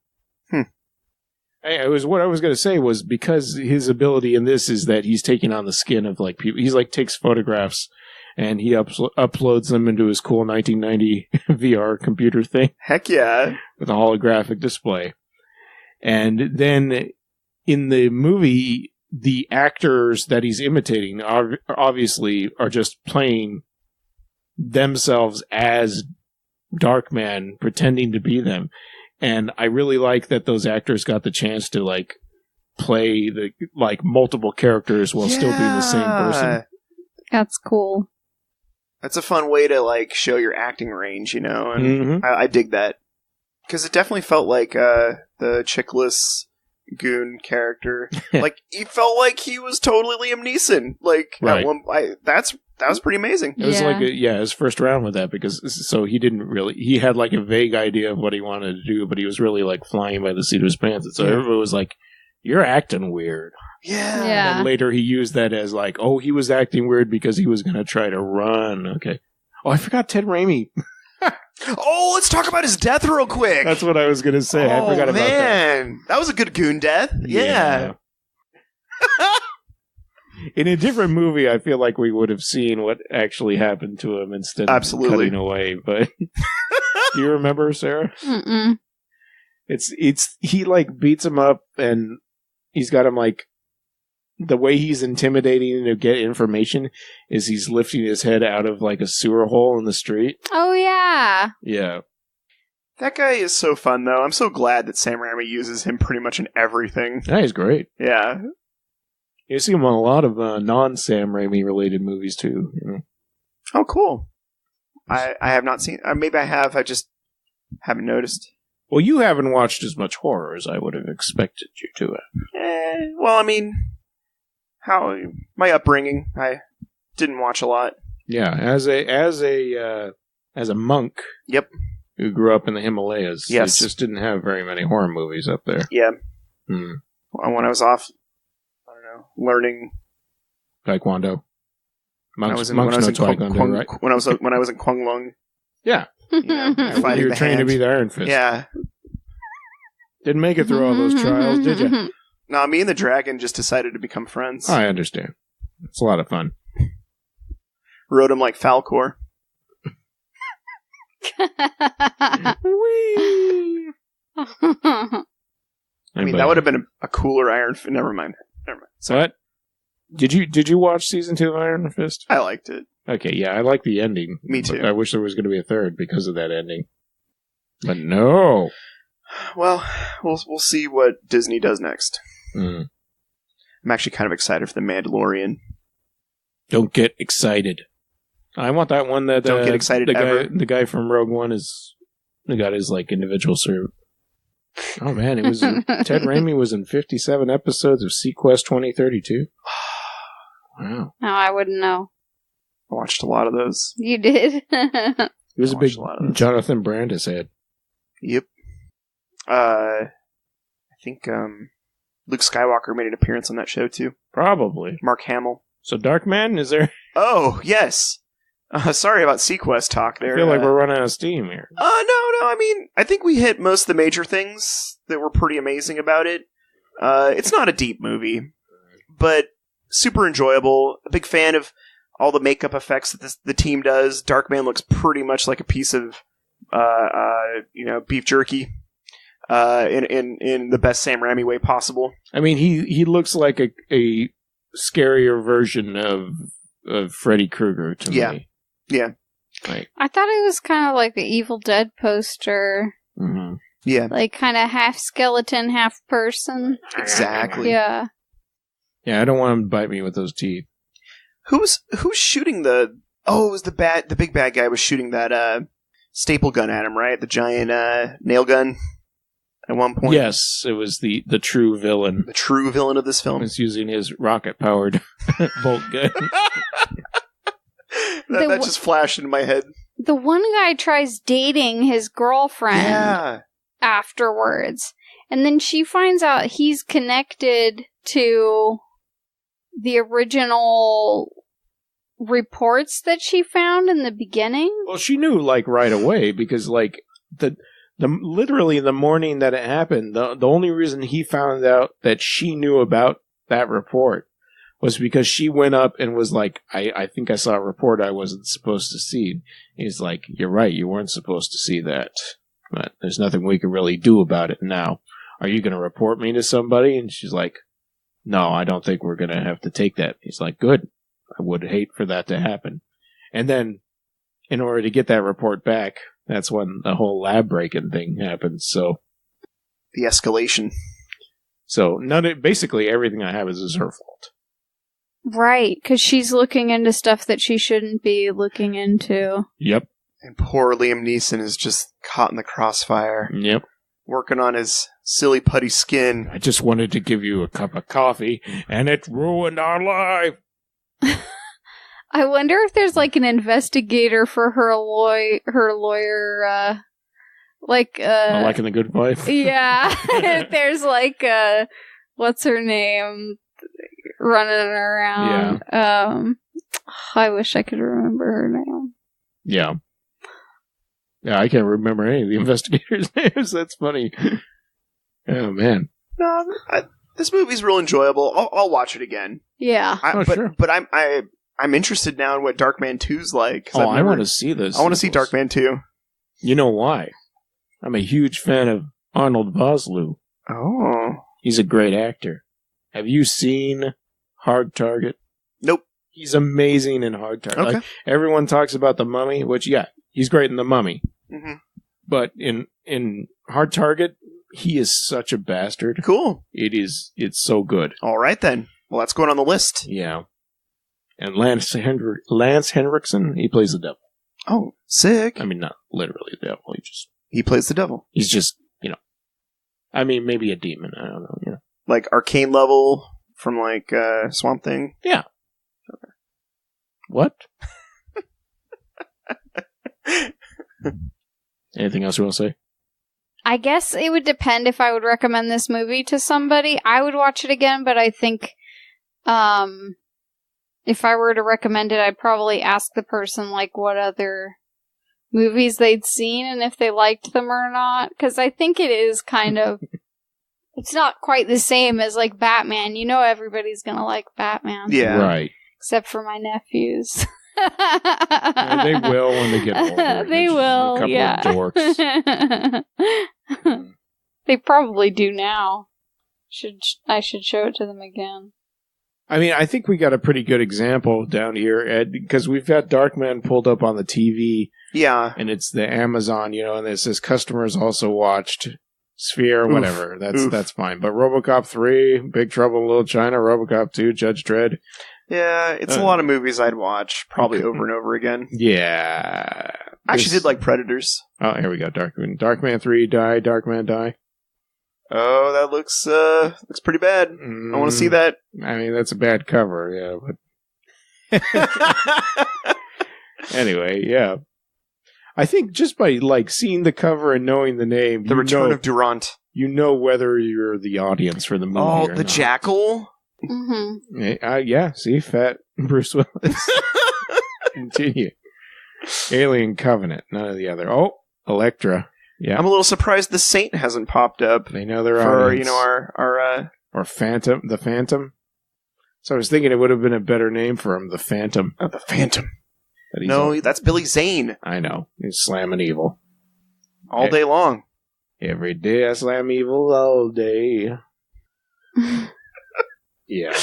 What I was going to say was because his ability in this is that he's taking on the skin of like people. He's like takes photographs and he uploads them into his cool 1990 VR computer thing. Heck yeah. With a holographic display. And then in the movie, the actors that he's imitating obviously are just playing themselves as Darkman, pretending to be them. And I really like that those actors got the chance to like play the like multiple characters while still being the same person. That's cool. That's a fun way to like show your acting range, and I dig that. Because it definitely felt like the chickless goon character. Like, he felt like he was totally Liam Neeson. Like, right. That was pretty amazing. It was his first round with that, because so he had like a vague idea of what he wanted to do, but he was really like flying by the seat of his pants. And so everybody was like, "You're acting weird." Yeah. And later he used that as like, oh, he was acting weird because he was going to try to run. Okay. Oh, I forgot Ted Raimi. Oh, let's talk about his death real quick. That's what I was going to say. I forgot about that. That was a good goon death. Yeah. In a different movie, I feel like we would have seen what actually happened to him instead of cutting away. But do you remember, Sarah? Mm-mm. He like beats him up, and he's got him like, the way he's intimidating to get information is he's lifting his head out of like a sewer hole in the street. Oh yeah. Yeah. That guy is so fun, though. I'm so glad that Sam Raimi uses him pretty much in everything. Yeah, he's great. Yeah. You see him on a lot of non-Sam Raimi related movies too. Oh, cool. I have not seen. Maybe I have. I just haven't noticed. Well, you haven't watched as much horror as I would have expected you to have. Well, I mean, my upbringing, I didn't watch a lot. Yeah, as a monk. Yep. Who grew up in the Himalayas. Yes. They just didn't have very many horror movies up there. Yeah. Hmm. When I was off, I don't know, learning Taekwondo. Monks when I was in Taekwondo, right? When I was in Kwanglong. Yeah. You were trained to be the Iron Fist. Yeah. Didn't make it through all those trials, did you? No, me and the dragon just decided to become friends. I understand. It's a lot of fun. Rode him like Falcor. Whee! I mean, that would have been a cooler Iron Fist. Never mind. So what? Did you watch season 2 of Iron Fist? I liked it. Okay, yeah, I like the ending. Me too. I wish there was going to be a third because of that ending. But no. Well, we'll see what Disney does next. Mm. I'm actually kind of excited for The Mandalorian. Don't get excited. I want that one that... Don't get excited ever. The guy from Rogue One got his, like, individual serve. Oh, man, it was... Ted Raimi was in 57 episodes of Sequest 2032. Wow. No, I wouldn't know. I watched a lot of those. You did? He was a big Jonathan Brandis head. Yep. I think Luke Skywalker made an appearance on that show, too. Probably. Mark Hamill. So Darkman, is there... Oh, yes. Sorry about Sequest talk there. I feel like we're running out of steam here. No. I mean, I think we hit most of the major things that were pretty amazing about it. It's not a deep movie, but super enjoyable. A big fan of all the makeup effects that the team does. Darkman looks pretty much like a piece of, beef jerky. In the best Sam Raimi way possible. I mean, he looks like a scarier version of Freddy Krueger to me. Yeah. Like, I thought it was kind of like the Evil Dead poster. Mm-hmm. Yeah. Like kind of half skeleton, half person. Exactly. Yeah. Yeah, I don't want him to bite me with those teeth. Who's shooting the... Oh, it was the big bad guy was shooting that staple gun at him, right? The giant nail gun at one point. Yes, it was the true villain. The true villain of this film. He's using his rocket-powered bolt gun. that just flashed into my head. The one guy tries dating his girlfriend afterwards. And then she finds out he's connected to the original reports that she found in the beginning. Well, she knew, like, right away, because, like, literally the morning that it happened, the only reason he found out that she knew about that report was because she went up and was like, I think I saw a report I wasn't supposed to see. He's like, you're right, you weren't supposed to see that. But there's nothing we can really do about it now. Are you going to report me to somebody? And she's like, no, I don't think we're going to have to take that. He's like, good. I would hate for that to happen. And then, in order to get that report back, that's when the whole lab break-in thing happens, so... The escalation. So, basically everything I have is her fault. Right, because she's looking into stuff that she shouldn't be looking into. Yep. And poor Liam Neeson is just caught in the crossfire. Yep. Working on his silly putty skin. I just wanted to give you a cup of coffee, and it ruined our life! I wonder if there's like an investigator for her lawyer, like like in The Good Wife? Yeah. There's like what's her name running around. Yeah. I wish I could remember her name. Yeah. Yeah, I can't remember any of the investigators' names. That's funny. Oh man. No, this movie's real enjoyable. I'll watch it again. Yeah. Sure. But I'm interested now in what Darkman 2's like. I want to see this. I want to see Darkman 2. You know why? I'm a huge fan of Arnold Vosloo. Oh. He's a great actor. Have you seen Hard Target? Nope. He's amazing in Hard Target. Okay. Like, everyone talks about The Mummy, which, yeah, he's great in The Mummy. Mm-hmm. But in Hard Target, he is such a bastard. Cool. It's so good. All right, then. Well, that's going on the list. Yeah. And Lance Henriksen, he plays the devil. Oh, sick. I mean, not literally the devil. He plays the devil. He's just, I mean, maybe a demon. I don't know. Like arcane level from like Swamp Thing? Yeah. Okay. What? Anything else you want to say? I guess it would depend if I would recommend this movie to somebody. I would watch it again, but I think if I were to recommend it, I'd probably ask the person like what other movies they'd seen and if they liked them or not. Because I think it is kind of It's not quite the same as, like, Batman. You know everybody's gonna like Batman. Yeah. Right. Except for my nephews. Yeah, they will when they get older. They They're just will, a couple yeah. of dorks. They probably do now. I should show it to them again. I mean, I think we got a pretty good example down here, Ed, because we've got Darkman pulled up on the TV. Yeah. And it's the Amazon, and it says customers also watched Sphere, whatever. That's fine. But RoboCop 3, Big Trouble in Little China, RoboCop 2, Judge Dredd. Yeah, it's a lot of movies I'd watch, probably over and over again. Yeah. I actually did like Predators. Oh, here we go. Darkman 3, Die, Darkman, Die. Oh, that looks pretty bad. I want to see that. I mean, that's a bad cover, yeah. But anyway, yeah. I think just by seeing the cover and knowing the name, The Return of Durant. You know whether you're the audience for the movie. Oh, or the not. Jackal. Mm-hmm. Yeah. See, fat Bruce Willis. Continue. Alien Covenant. None of the other. Oh, Elektra. Yeah. I'm a little surprised the Saint hasn't popped up. They know their for audience. our or Phantom. The Phantom. So I was thinking it would have been a better name for him. The Phantom. the Phantom. No, that's Billy Zane. I know. He's slamming evil. All day long. Every day I slam evil all day. Yeah.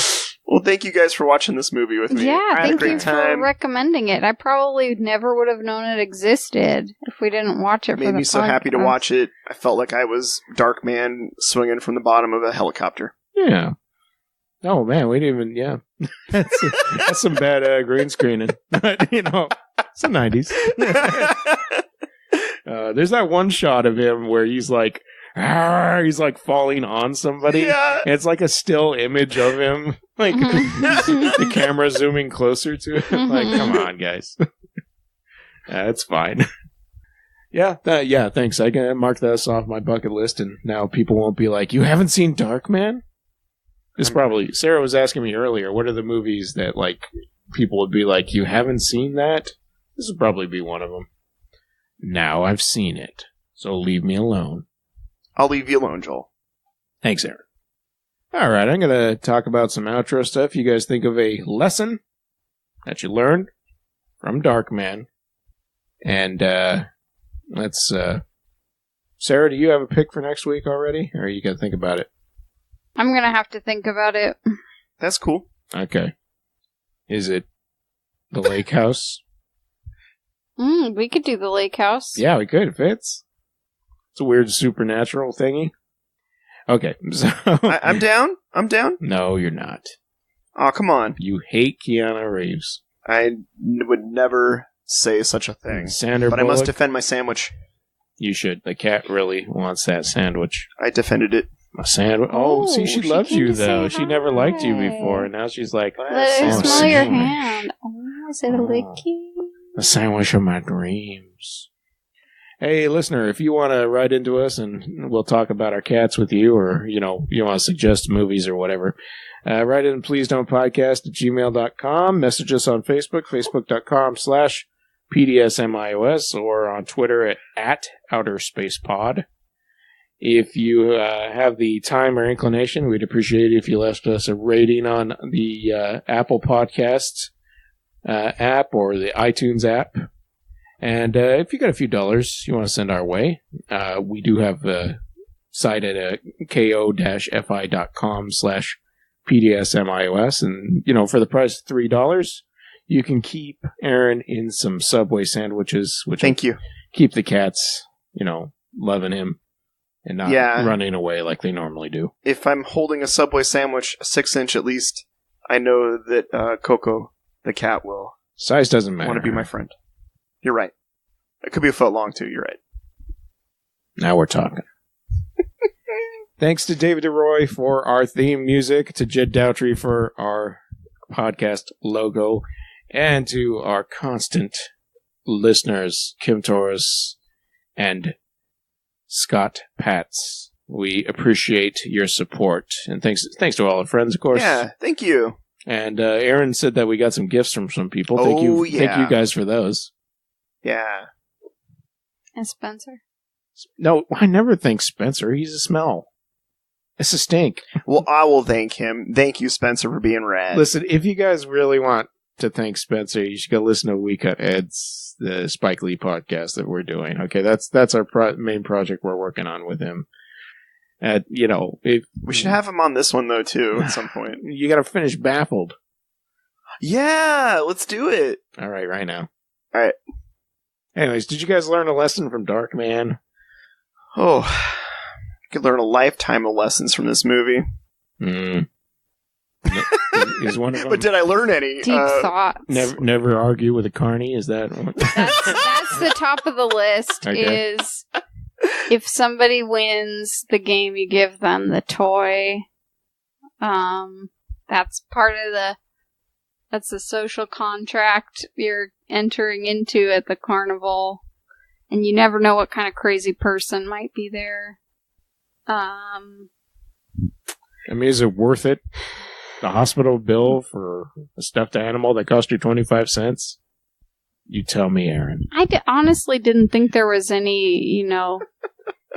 Well, thank you guys for watching this movie with me. Yeah, I had a thank great you time. for recommending it. I probably never would have known it existed if we didn't watch it for the Made me so happy to podcast. watch it. I felt like I was Darkman swinging from the bottom of a helicopter. Yeah. Oh man, we didn't even. Yeah, that's some bad green screening. But, it's the 90s. There's that one shot of him where he's like falling on somebody. Yeah. And it's like a still image of him, like the camera zooming closer to it. Like, come on, guys. That's fine. Yeah, thanks. I can mark this off my bucket list, and now people won't be like, "You haven't seen Darkman?" This probably Sarah was asking me earlier. What are the movies that people would be like, "You haven't seen that?" This would probably be one of them. Now I've seen it, so leave me alone. I'll leave you alone, Joel. Thanks, Aaron. All right, I'm going to talk about some outro stuff. You guys think of a lesson that you learned from Darkman, and let's. Sarah, do you have a pick for next week already, or you got to think about it? I'm going to have to think about it. That's cool. Okay. Is it the Lake House? We could do the Lake House. Yeah, we could. It fits. It's a weird supernatural thingy. Okay, so... I'm down. I'm down. No, you're not. Oh, come on. You hate Keanu Reeves. I would never say such a thing. Sandra But Bullock, I must defend my sandwich. You should. The cat really wants that sandwich. I defended it. A sandwich. Oh, see, she loves came you, to say though. She never liked you hi. before, and now she's like, Let her sandwich. smell your Sandwich. hand. Oh, is it a licky? The sandwich of my dreams. Hey, listener, if you want to write into us and we'll talk about our cats with you, or, you want to suggest movies or whatever, write in pleasedon'tpodcast@gmail.com. Message us on Facebook, facebook.com/PDSMiOS, or on Twitter at OuterSpacePod. If you have the time or inclination, we'd appreciate it if you left us a rating on the Apple Podcasts app or the iTunes app. And if you got a few dollars you want to send our way, we do have a site at ko-fi.com/PDSMiOS. And, for the price of $3, you can keep Aaron in some Subway sandwiches, which Thank you. keep the cats, loving him and not running away like they normally do. If I'm holding a Subway sandwich, a 6-inch at least, I know that Coco, the cat, will Size doesn't matter. want to be my friend. You're right. It could be a foot long, too. You're right. Now we're talking. Thanks to David DeRoy for our theme music, to Jed Doutry for our podcast logo, and to our constant listeners, Kim Torres and Scott Patz. We appreciate your support. And thanks to all our friends, of course. Yeah, thank you. And Aaron said that we got some gifts from some people. Thank Oh, you guys for those. Yeah. And Spencer? No, I never think Spencer. He's a smell. It's a stink. Well, I will thank him. Thank you, Spencer, for being rad. Listen, if you guys really want to thank Spencer, you should go listen to We Cut Heads, the Spike Lee podcast that we're doing. Okay, that's our main project we're working on with him. We should have him on this one, though, too, at some point. You got to finish Baffled. Yeah, let's do it. All right now. All right. Anyways, did you guys learn a lesson from Darkman? Oh, you could learn a lifetime of lessons from this movie. Is one of them? But did I learn any? Deep thoughts. Never argue with a carny. Is that one? That's the top of the list. Okay. Is if somebody wins the game, you give them the toy. That's part of that's the social contract you're entering into at the carnival, and you never know what kind of crazy person might be there. I mean, is it worth it? The hospital bill for a stuffed animal that cost you 25 cents? You tell me, Aaron. I honestly didn't think there was any,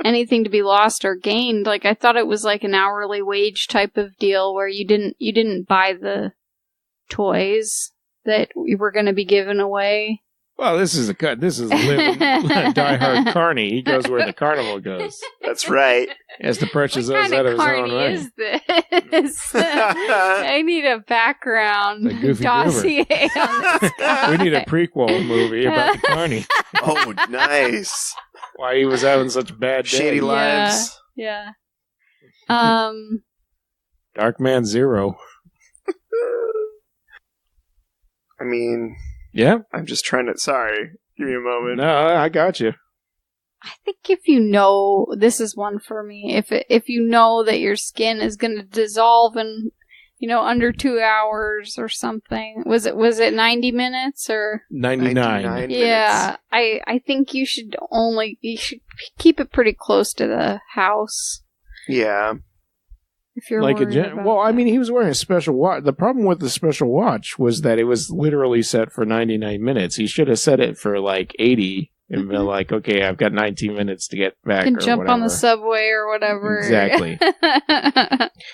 anything to be lost or gained. Like, I thought it was like an hourly wage type of deal where you didn't buy the toys that you were going to be given away. Well, this is living diehard carny. He goes where the carnival goes. That's right. He has to purchase those out of his own right. Is this? I need a background dossier on this guy. We need a prequel movie about the carny. Oh, nice. Why he was having such bad days. Shady lives. Yeah. Darkman Zero. I mean... Yeah? I'm just trying to... Sorry. Give me a moment. No, I got you. I think if you know... This is one for me. If you know that your skin is going to dissolve in, under 2 hours or something. Was it 90 minutes or... 99 minutes. Yeah. I think you should keep it pretty close to the house. Yeah. If you're like I mean, he was wearing a special watch. The problem with the special watch was that it was literally set for 99 minutes. He should have set it for like 80 and been like, okay, I've got 19 minutes to get back. You can jump whatever. on the subway or whatever. Exactly.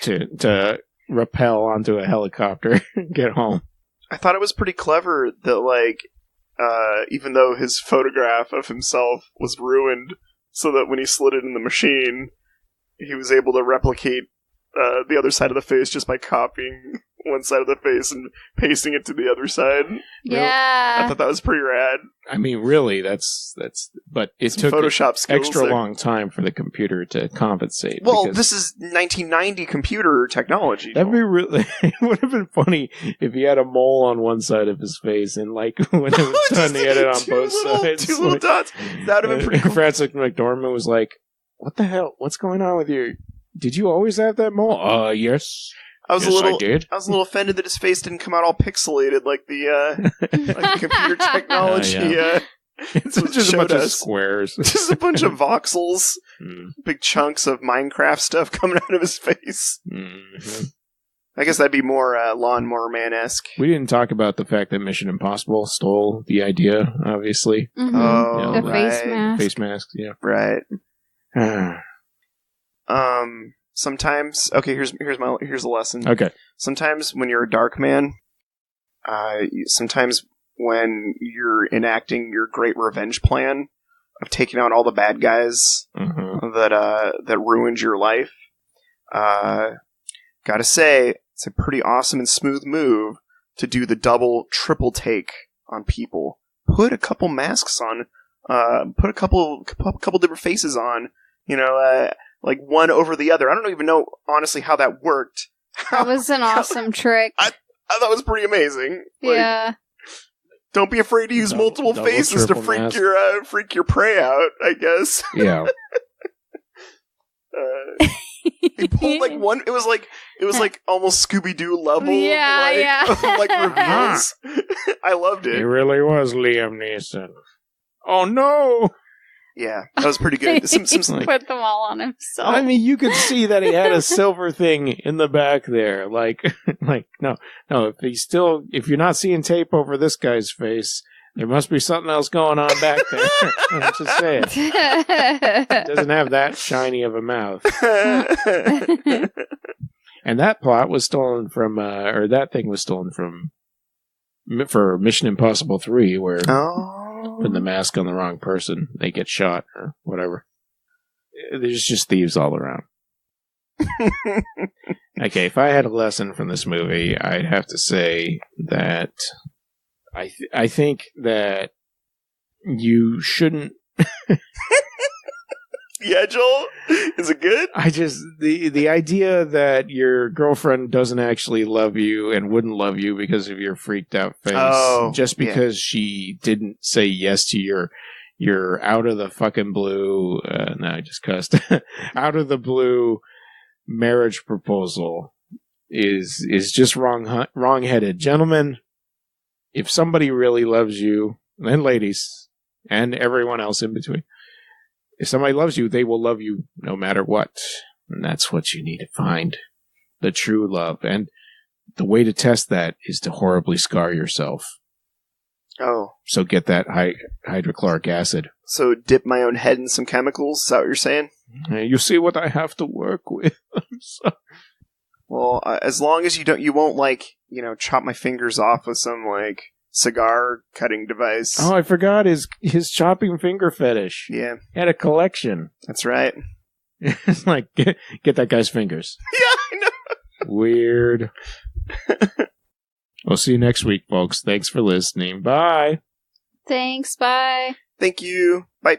to rappel onto a helicopter and get home. I thought it was pretty clever that, even though his photograph of himself was ruined, so that when he slid it in the machine, he was able to replicate the other side of the face just by copying one side of the face and pasting it to the other side. Yeah. I thought that was pretty rad. I mean, really, but it took Photoshop skills extra long time for the computer to compensate. Well, this is 1990 computer technology. That'd be really. It would have been funny if he had a mole on one side of his face, and when it was done, he had it on both sides. Two little dots. That would have been pretty cool. Francis McDormand was like, "What the hell? What's going on with you? Did you always have that mole?" Yes. I was a little offended that his face didn't come out all pixelated like the computer technology. Yeah. It's just a bunch of squares. Just a bunch of voxels. Big chunks of Minecraft stuff coming out of his face. Mm-hmm. I guess that'd be more Lawnmower Man-esque. We didn't talk about the fact that Mission Impossible stole the idea, obviously. Mm-hmm. Oh, the right. face mask. Face mask, yeah. Right. Sometimes, okay, here's the lesson. Okay. Sometimes when you're a Darkman, sometimes when you're enacting your great revenge plan of taking out all the bad guys that ruined your life, gotta say, it's a pretty awesome and smooth move to do the double, triple take on people. Put a couple masks on, put a couple different faces on, like one over the other. I don't even know, honestly, how that worked. That was an awesome trick. I thought it was pretty amazing. Yeah. Don't be afraid to use multiple faces to freak your prey out, I guess. Yeah. He pulled like one. It was like almost Scooby-Doo level. Yeah. Like reveals. I loved it. It really was Liam Neeson. Oh no! Yeah, that was pretty good. He put them all on himself. I mean, you could see that he had a silver thing in the back there. Like no. If you're not seeing tape over this guy's face, There must be something else going on back there. I'm just saying. It doesn't have that shiny of a mouth. And that plot was stolen from, or that thing was stolen from, for Mission Impossible 3, where putting the mask on the wrong person, they get shot or whatever. There's just thieves all around. Okay, if I had a lesson from this movie, I'd have to say that I think that you shouldn't. Yeah, Joel? Is it good? The idea that your girlfriend doesn't actually love you and wouldn't love you because of your freaked out face, just because she didn't say yes to your out of the fucking blue, no, I just cussed, out of the blue marriage proposal is just wrong-headed. Gentlemen, if somebody really loves you, and ladies, and everyone else in between, if somebody loves you, they will love you no matter what. And that's what you need to find. The true love. And the way to test that is to horribly scar yourself. Oh. So get that hydrochloric acid. So dip my own head in some chemicals? Is that what you're saying? You see what I have to work with. I'm sorry. Well, as long as you won't, like, chop my fingers off with some, like, cigar cutting device. Oh, I forgot his chopping finger fetish. Yeah. He had a collection. That's right. It's like, get that guy's fingers. Yeah, I know. Weird. We'll see you next week, folks. Thanks for listening. Bye. Thanks, bye. Thank you. Bye.